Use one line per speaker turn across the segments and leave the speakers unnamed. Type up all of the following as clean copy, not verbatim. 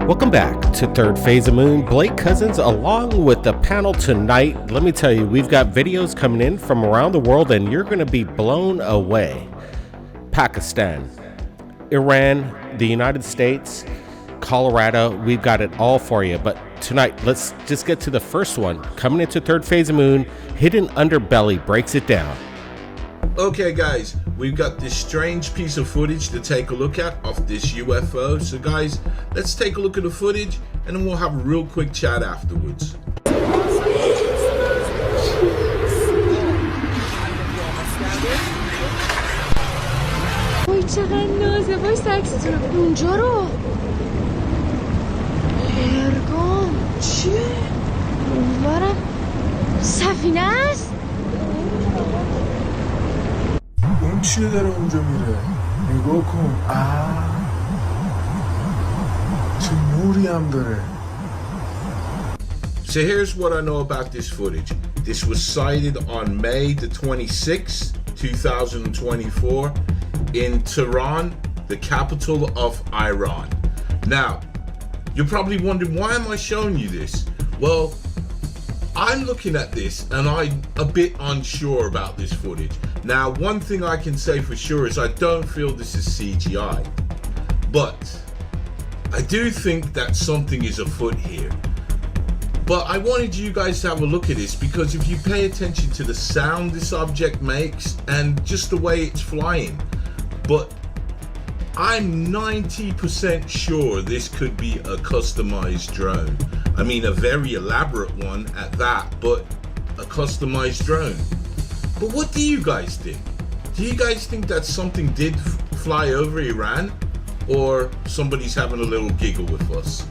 Welcome back to Third Phase of Moon. Blake Cousins along with the panel tonight. Let me tell you, we've got videos coming in from around the world and you're going to be blown away. Pakistan, Iran, the United States, Colorado, we've got it all for you. But tonight, let's just get to the first one. Coming into Third Phase of Moon, Hidden Underbelly breaks it down.
Okay guys, we've got this strange piece of footage to take a look at of this UFO. So guys, let's take a look at the footage and then we'll have a real quick chat afterwards.
وای چقدر نازه باش عکستون اونجا رو هرگام چیه؟ اونورم سفینه است؟
اون چیه داره اونجا میره؟ نگاه کن چه نوری هم داره.
So here's what I know about this footage. This was sighted on May the 26th, 2024 in Tehran, the capital of Iran. Now, you're probably wondering, why am I showing you this? Well, I'm looking at this and I'm a bit unsure about this footage. Now, one thing I can say for sure is I don't feel this is CGI, but I do think that something is afoot here. But I wanted you guys to have a look at this because if you pay attention to the sound this object makes and just the way it's flying, but I'm 90% sure this could be a customized drone. I mean, a very elaborate one at that, but a customized drone. But what do you guys think? Do you guys think that something did fly over Iran, or somebody's having a little giggle with us?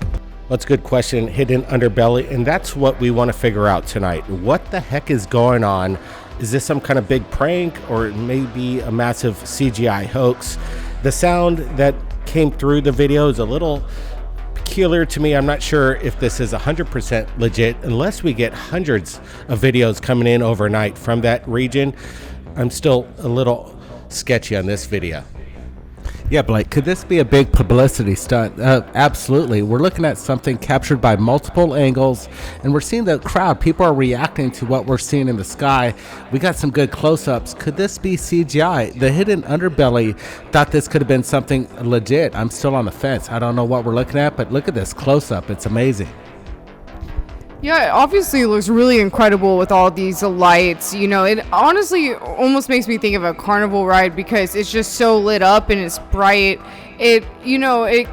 That's a good question, Hidden Underbelly, and that's what we want to figure out tonight. What the heck is going on? Is this some kind of big prank, or maybe a massive CGI hoax? The sound that came through the video is a little peculiar to me. I'm not sure if this is 100% legit unless we get hundreds of videos coming in overnight from that region. I'm still a little sketchy on this video.
Yeah, Blake, could this be a big publicity stunt? Absolutely. We're looking at something captured by multiple angles, and we're seeing the crowd. People are reacting to what we're seeing in the sky. We got some good close-ups. Could this be CGI? The Hidden Underbelly thought this could have been something legit. I'm still on the fence. I don't know what we're looking at, but look at this close-up. It's amazing.
Yeah, it obviously looks really incredible with all these lights. You know, it honestly almost makes me think of a carnival ride because it's just so lit up and it's bright. It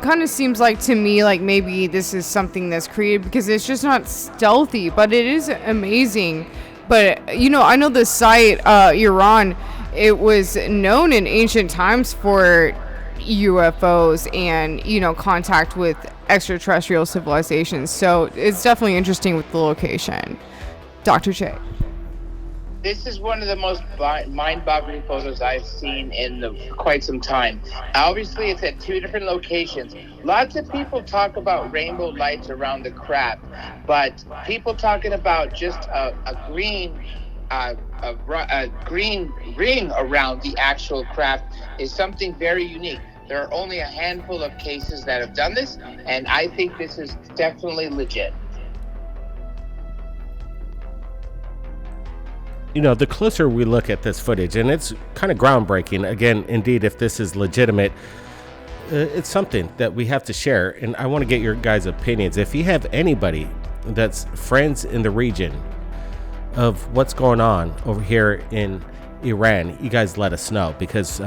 kind of seems like to me like maybe this is something that's created because it's just not stealthy, but it is amazing. But, I know the site, Iran, it was known in ancient times for UFOs and contact with extraterrestrial civilizations, so it's definitely interesting with the location. Dr. J.
This is one of the most mind-boggling photos I've seen in quite some time. Obviously, it's at two different locations. Lots of people talk about rainbow lights around the craft, but people talking about just a green ring around the actual craft is something very unique. There are only a handful of cases that have done this, and I think this is definitely legit.
The closer we look at this footage, and it's kind of groundbreaking, again, indeed, if this is legitimate, it's something that we have to share, and I want to get your guys' opinions. If you have anybody that's friends in the region of what's going on over here in Iran, you guys let us know, because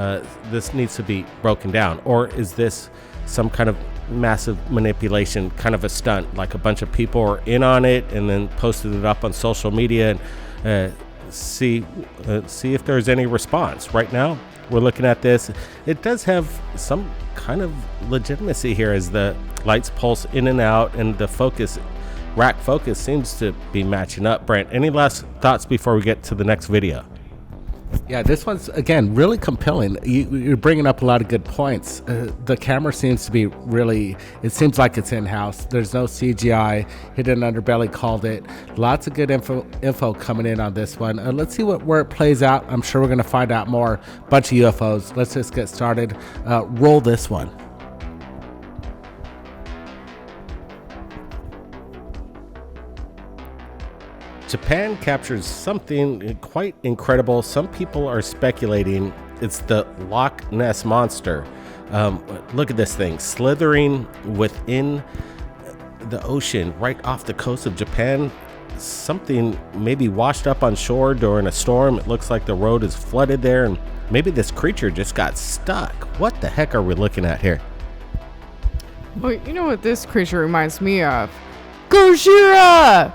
this needs to be broken down. Or is this some kind of massive manipulation, kind of a stunt, like a bunch of people are in on it and then posted it up on social media and see if there's any response. Right now we're looking at this. It does have some kind of legitimacy here as the lights pulse in and out, and the rack focus seems to be matching up. Brent, any last thoughts before we get to the next video?
Yeah, this one's, again, really compelling. You're bringing up a lot of good points. The camera seems to be it seems like it's in-house. There's no CGI. Hidden Underbelly called it. Lots of good info coming in on this one. Let's see where it plays out. I'm sure we're going to find out more. Bunch of UFOs. Let's just get started. Roll this one.
Japan captures something quite incredible. Some people are speculating it's the Loch Ness Monster. Look at this thing slithering within the ocean right off the coast of Japan. Something maybe washed up on shore during a storm. It looks like the road is flooded there, and maybe this creature just got stuck. What the heck are we looking at here?
Well, you know what this creature reminds me of? Gojira!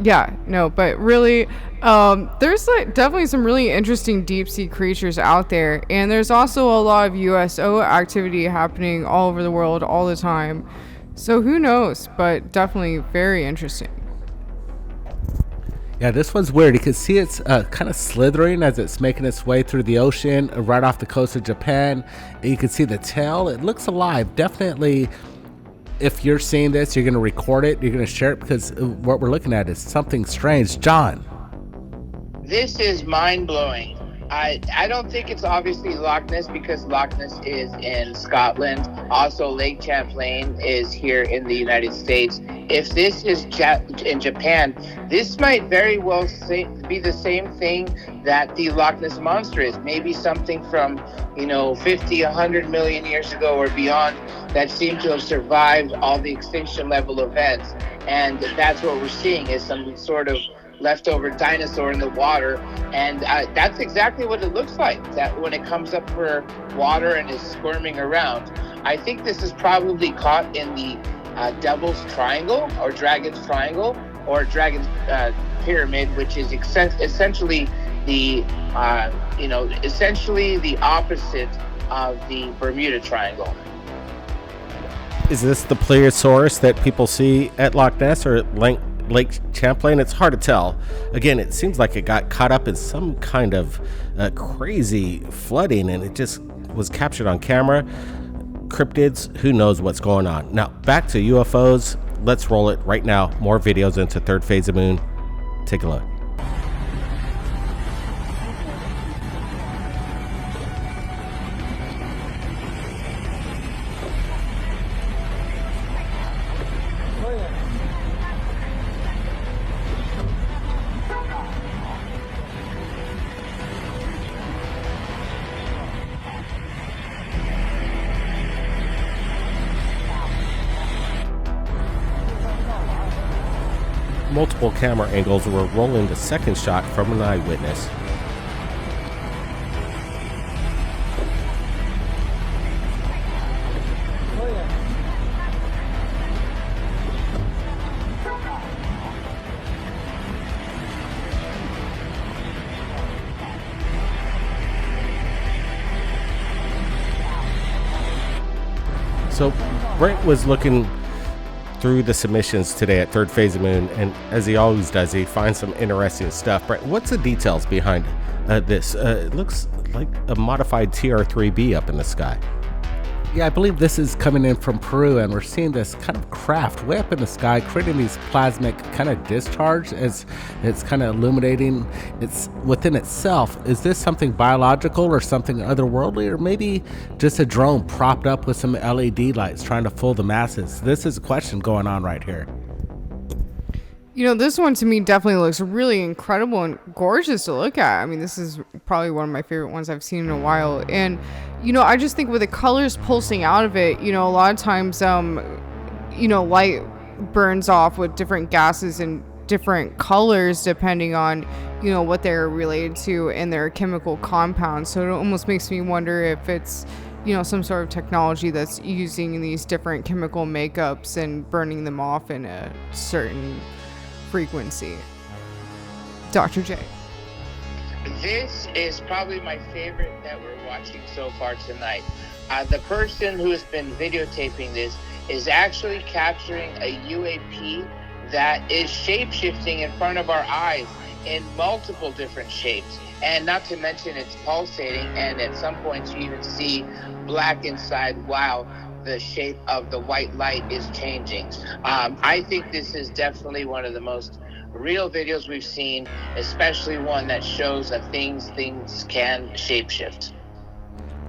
Yeah, no, but really, there's like definitely some really interesting deep sea creatures out there, and there's also a lot of USO activity happening all over the world all the time. So who knows, but definitely very interesting.
Yeah, this one's weird. You can see it's kind of slithering as it's making its way through the ocean right off the coast of Japan. And you can see the tail. It looks alive. Definitely, if you're seeing this, you're going to record it. You're going to share it because what we're looking at is something strange. John.
This is mind-blowing. I don't think it's obviously Loch Ness because Loch Ness is in Scotland. Also, Lake Champlain is here in the United States. If this is in Japan, this might very well be the same thing that the Loch Ness Monster is. Maybe something from, 50, 100 million years ago or beyond that seemed to have survived all the extinction level events. And that's what we're seeing is some sort of leftover dinosaur in the water, and that's exactly what it looks like, that when it comes up for water and is squirming around. I think this is probably caught in the Devil's Triangle or Dragon's Triangle or Dragon's Pyramid, which is essentially the essentially the opposite of the Bermuda Triangle.
Is this the Plesiosaurus that people see at Loch Ness or Lake Champlain? It's hard to tell. Again, it seems like it got caught up in some kind of crazy flooding and it just was captured on camera. Cryptids, who knows what's going on. Now, back to UFOs. Let's roll it right now. More videos into Third Phase of Moon. Take a look. Multiple camera angles were rolling the second shot from an eyewitness. So Brent was looking through the submissions today at Third Phase of Moon, and as he always does, he finds some interesting stuff. Brent, what's the details behind this? It looks like a modified TR-3B up in the sky.
Yeah, I believe this is coming in from Peru, and we're seeing this kind of craft way up in the sky, creating these plasmic kind of discharge as it's kind of illuminating. It's within itself. Is this something biological or something otherworldly, or maybe just a drone propped up with some LED lights trying to fool the masses? This is a question going on right here.
This one to me definitely looks really incredible and gorgeous to look at. I mean, this is probably one of my favorite ones I've seen in a while. And, I just think with the colors pulsing out of it, a lot of times, light burns off with different gases and different colors depending on, what they're related to and their chemical compounds. So it almost makes me wonder if it's, some sort of technology that's using these different chemical makeups and burning them off in a certain frequency. Dr. J.
This is probably my favorite that we're watching so far tonight. The person who has been videotaping this is actually capturing a UAP that is shape-shifting in front of our eyes in multiple different shapes. And not to mention it's pulsating, and at some points you even see black inside while the shape of the white light is changing. I think this is definitely one of the most real videos we've seen, especially one that shows that things can shapeshift.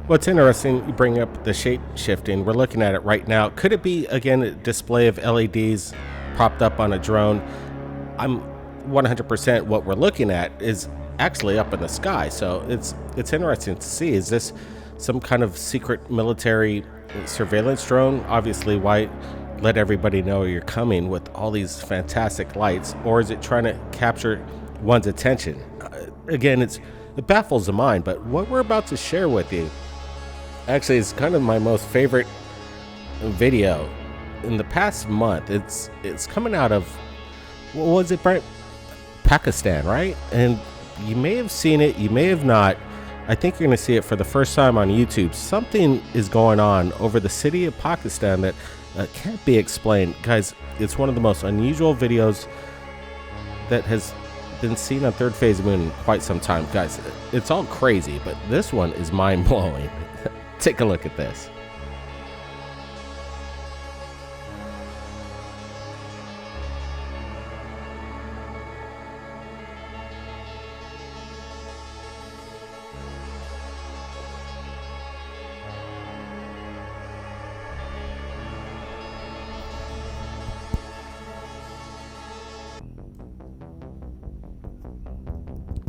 What's interesting, you bring up the shape shifting. We're looking at it right now. Could it be, again, a display of LEDs propped up on a drone? I'm 100% what we're looking at is actually up in the sky. So it's interesting to see. Is this some kind of secret military surveillance drone? Obviously, why let everybody know you're coming with all these fantastic lights? Or is it trying to capture one's attention? Again, it baffles the mind, but what we're about to share with you actually is kind of my most favorite video in the past month. It's coming out of, what was it, Brent? Pakistan, right? And you may have seen it, you may have not. I think you're going to see it for the first time on YouTube. Something is going on over the city of Pakistan that can't be explained. Guys, it's one of the most unusual videos that has been seen on Third Phase of Moon in quite some time. Guys, it's all crazy, but this one is mind-blowing. Take a look at this.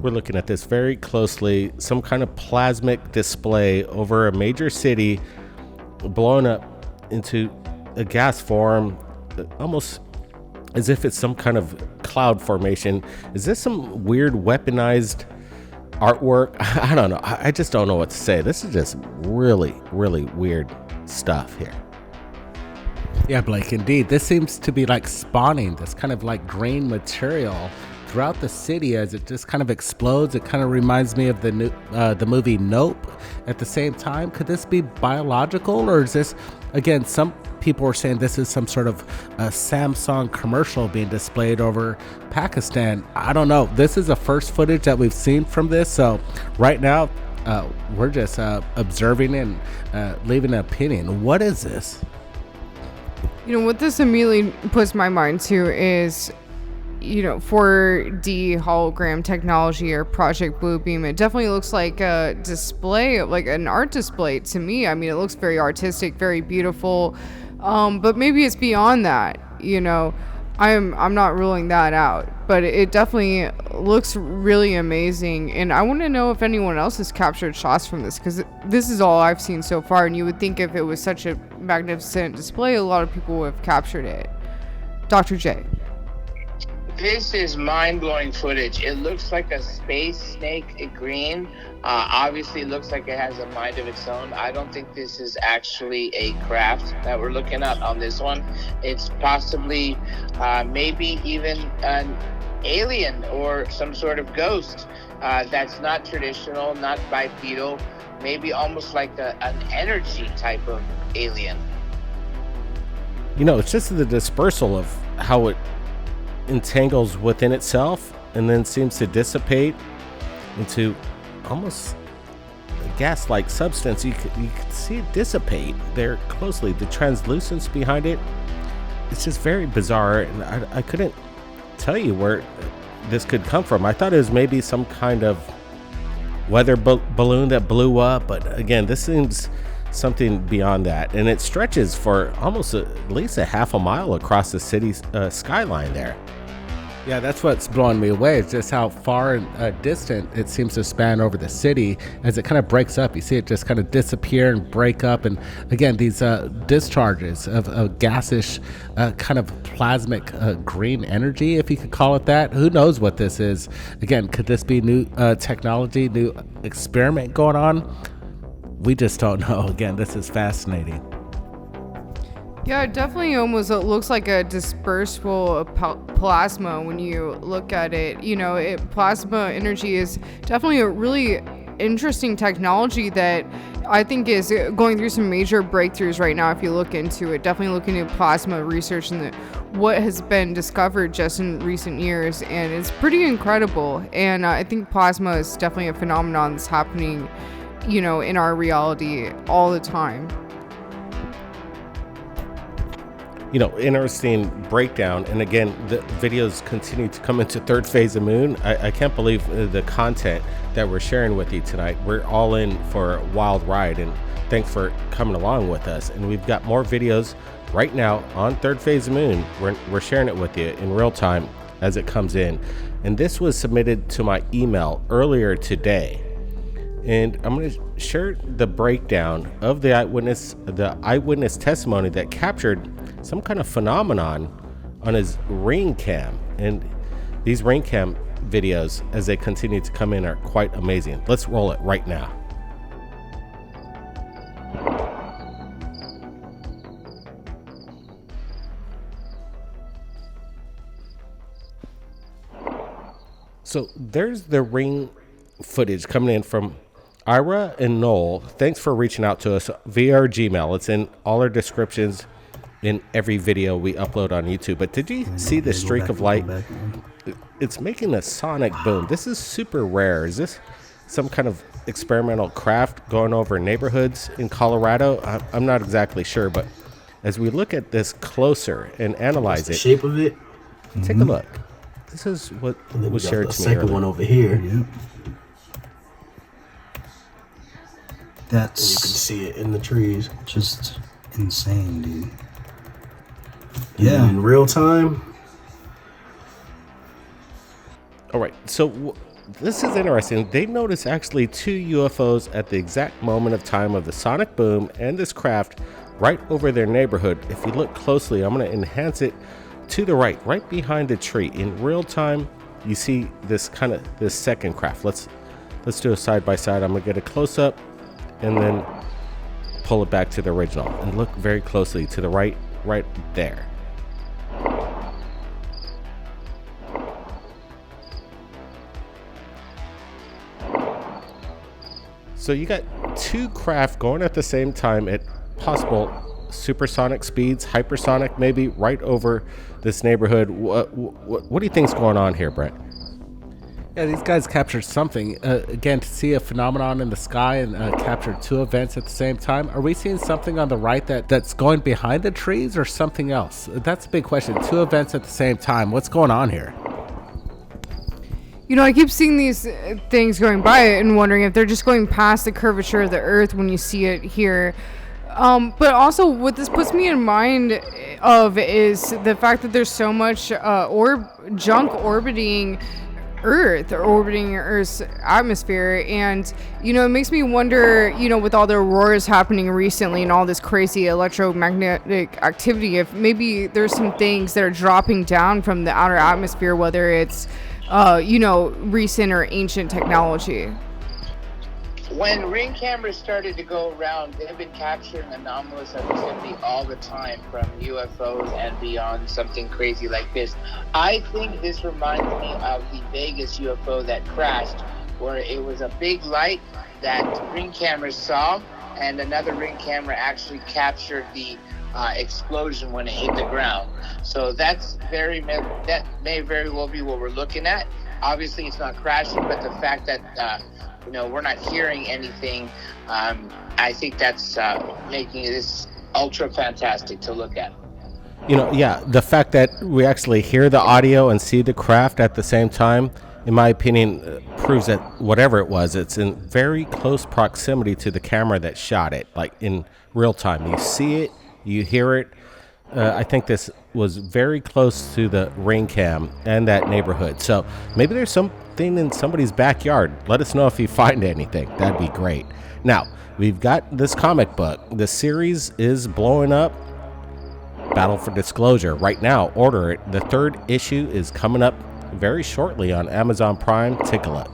We're looking at this very closely. Some kind of plasmic display over a major city, blowing up into a gas form, almost as if it's some kind of cloud formation. Is this some weird weaponized artwork? I don't know. I just don't know what to say. This is just really, really weird stuff here.
Yeah, Blake, indeed. This seems to be like spawning this kind of like green material throughout the city as it just kind of explodes. It kind of reminds me of the movie Nope. At the same time, could this be biological, or is this, again, some people were saying this is some sort of a Samsung commercial being displayed over Pakistan. I don't know. This is the first footage that we've seen from this, so right now we're just observing and leaving an opinion. What is this?
You know, what this immediately puts my mind to is, 4D hologram technology or Project Bluebeam. It definitely looks like a display, like an art display to me. I mean, it looks very artistic, very beautiful, but maybe it's beyond that. I'm not ruling that out, but it definitely looks really amazing. And I want to know if anyone else has captured shots from this, because this is all I've seen so far. And you would think if it was such a magnificent display, a lot of people would have captured it. Dr. J.
This is mind-blowing footage. It looks like a space snake green. Obviously, it looks like it has a mind of its own. I don't think this is actually a craft that we're looking at on this one. It's possibly maybe even an alien or some sort of ghost that's not traditional, not bipedal, maybe almost like an energy type of alien.
It's just the dispersal of how it entangles within itself and then seems to dissipate into almost a gas-like substance. You can see it dissipate there closely. The translucence behind it, it's just very bizarre, and I couldn't tell you where this could come from. I thought it was maybe some kind of weather balloon that blew up, but again, this seems something beyond that, and it stretches for almost at least a half a mile across the city's skyline there.
Yeah, that's what's blowing me away. It's just how far and distant it seems to span over the city as it kind of breaks up. You see it just kind of disappear and break up. And again, these discharges of gaseous kind of plasmic green energy, if you could call it that. Who knows what this is? Again, could this be new technology, new experiment going on? We just don't know. Again, this is fascinating.
Yeah, it definitely almost looks like a dispersible plasma when you look at it. Plasma energy is definitely a really interesting technology that I think is going through some major breakthroughs right now if you look into it. Definitely looking into plasma research and what has been discovered just in recent years, and it's pretty incredible. And I think plasma is definitely a phenomenon that's happening, in our reality all the time.
Interesting breakdown. And again, the videos continue to come into Third Phase of Moon. I can't believe the content that we're sharing with you tonight. We're all in for a wild ride, and thanks for coming along with us. And we've got more videos right now on Third Phase of Moon. We're sharing it with you in real time. as it comes in. And this was submitted to my email earlier today. And I'm going to share the breakdown of the eyewitness testimony that captured some kind of phenomenon on his ring cam. And these ring cam videos, as they continue to come in, are quite amazing. Let's roll it right now. So there's the ring footage coming in from Ira and Noel. Thanks for reaching out to us via our Gmail. It's in all our descriptions in every video we upload on YouTube. But did you see the streak of light? It's making a sonic boom. This is super rare. Is this some kind of experimental craft going over neighborhoods in Colorado? I'm not exactly sure, but as we look at this closer and analyze
the shape of it,
take a look. This is what was shared to me earlier.
Second one over here. Yep.
That's,
and you can see it in the trees.
Just insane, dude. Yeah.
And in real time.
All right, so this is interesting. They noticed actually 2 UFOs at the exact moment of time of the sonic boom and this craft right over their neighborhood. If you look closely, I'm going to enhance it to the right behind the tree. In real time, you see this second craft. Let's do a side by side. I'm gonna get a close up and then pull it back to the original and look very closely to the right there. So you got 2 craft going at the same time at possible supersonic speeds, hypersonic maybe, right over this neighborhood. What do you think's going on here, Brett?
Yeah, these guys captured something. Again, to see a phenomenon in the sky and capture 2 events at the same time. Are we seeing something on the right that's going behind the trees or something else? That's a big question. 2 events at the same time. What's going on here?
You know, I keep seeing these things going by and wondering if they're just going past the curvature of the Earth when you see it here. But also what this puts me in mind of is the fact that there's so much junk orbiting Earth or orbiting Earth's atmosphere. And, you know, it makes me wonder, you know, with all the auroras happening recently and all this crazy electromagnetic activity, if maybe there's some things that are dropping down from the outer atmosphere, whether it's, you know, recent or ancient technology.
When ring cameras started to go around, they've been capturing anomalous activity all the time, from UFOs and beyond, something crazy like this. I think this reminds me of the Vegas UFO that crashed, where it was a big light that ring cameras saw, and another ring camera actually captured the explosion when it hit the ground. So that may very well be what we're looking at. Obviously, it's not crashing, but the fact that you know, we're not hearing anything. I think that's making this ultra fantastic to look at.
You know, yeah, the fact that we actually hear the audio and see the craft at the same time, in my opinion, proves that whatever it was, it's in very close proximity to the camera that shot it, like in real time. You see it, you hear it. I think this was very close to the ring cam and that neighborhood. So maybe there's something in somebody's backyard. Let us know if you find anything. That'd be great. Now, we've got this comic book. The series is blowing up. Battle for Disclosure. Right now, order it. The 3rd issue is coming up very shortly on Amazon Prime. Take a look.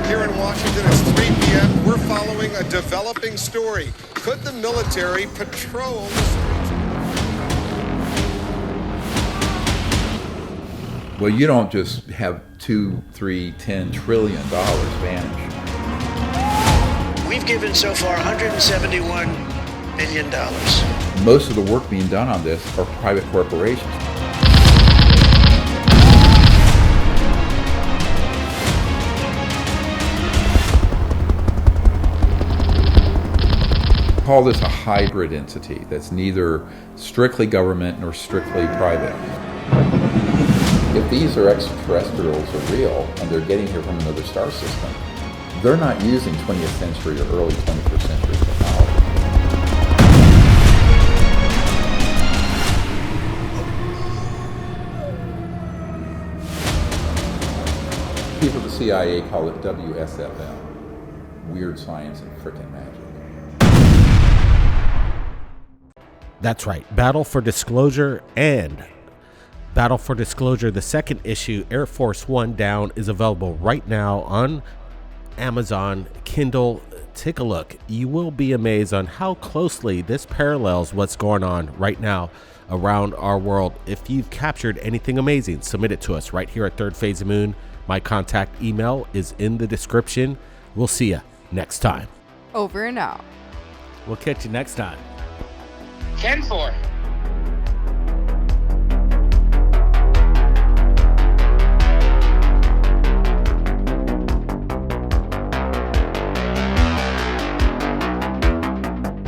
Here in Washington, it's 3 p.m. We're following a developing story. Could the military patrol the streets?
Well, you don't just have $2, $3, $10 trillion vanish.
We've given so far $171 billion.
Most of the work being done on this are private corporations. Call this a hybrid entity that's neither strictly government nor strictly private. If these are extraterrestrials or real and they're getting here from another star system, they're not using 20th century or early 21st century technology. people at the CIA call it WSFM. Weird science and frickin' magic.
That's right. Battle for Disclosure and Battle for Disclosure, the second issue, Air Force One Down, is available right now on Amazon Kindle. Take a look. You will be amazed on how closely this parallels what's going on right now around our world. If you've captured anything amazing, submit it to us right here at Third Phase of Moon. My contact email is in the description. We'll see you next time.
Over and out.
We'll catch you next time.
10-4.